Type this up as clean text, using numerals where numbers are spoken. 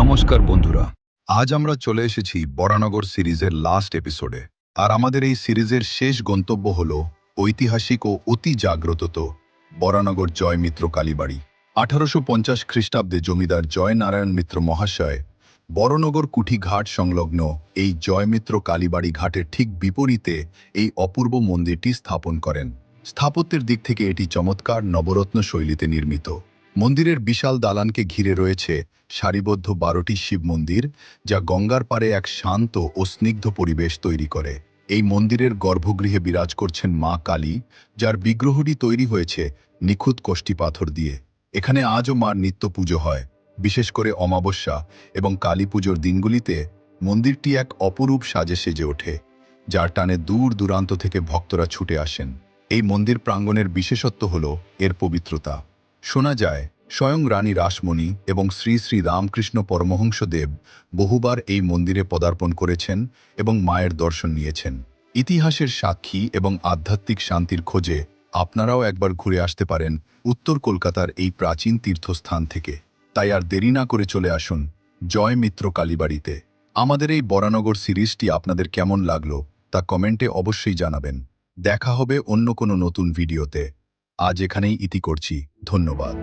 নমস্কার বন্ধুরা, আজ আমরা চলে এসেছি বরানগর সিরিজের লাস্ট এপিসোডে। আর আমাদের এই সিরিজের শেষ গন্তব্য হল ঐতিহাসিক ও অতি জাগ্রত বরানগর জয়মিত্র কালীবাড়ি। 1850 খ্রিস্টাব্দে জমিদার জয়নারায়ণ মিত্র মহাশয় বরানগর কুঠিঘাট সংলগ্ন এই জয়মিত্র কালীবাড়ি ঘাটের ঠিক বিপরীতে এই অপূর্ব মন্দিরটি স্থাপন করেন। স্থাপত্যের দিক থেকে এটি চমৎকার নবরত্ন শৈলীতে নির্মিত। মন্দিরের বিশাল দালানকে ঘিরে রয়েছে সারিবদ্ধ 12টি শিব মন্দির, যা গঙ্গার পাড়ে এক শান্ত ও স্নিগ্ধ পরিবেশ তৈরি করে। এই মন্দিরের গর্ভগৃহে বিরাজ করছেন মা কালী, যার বিগ্রহটি তৈরি হয়েছে নিখুঁত কষ্টি পাথর দিয়ে। এখানে আজও মার নিত্য পুজো হয়, বিশেষ করে অমাবস্যা এবং কালী পুজোর দিনগুলিতে মন্দিরটি এক অপরূপ সাজে সেজে ওঠে, যার টানে দূর দূরান্ত থেকে ভক্তরা ছুটে আসেন। এই মন্দির প্রাঙ্গণের বিশেষত্ব হল এর পবিত্রতা। শোনা যায় স্বয়ং রানী রাসমণি এবং শ্রী শ্রী রামকৃষ্ণ পরমহংসদেব বহুবার এই মন্দিরে পদার্পণ করেছেন এবং মায়ের দর্শন নিয়েছেন। ইতিহাসের সাক্ষী এবং আধ্যাত্মিক শান্তির খোঁজে আপনারাও একবার ঘুরে আসতে পারেন উত্তর কলকাতার এই প্রাচীন তীর্থস্থান থেকে। তাই আর দেরি না করে চলে আসুন জয়মিত্র কালীবাড়িতে। আমাদের এই বরানগর সিরিজটি আপনাদের কেমন লাগলো তা কমেন্টে অবশ্যই জানাবেন। দেখা হবে অন্য কোনো নতুন ভিডিওতে। আজ এখানেই ইতি করছি। ধন্যবাদ।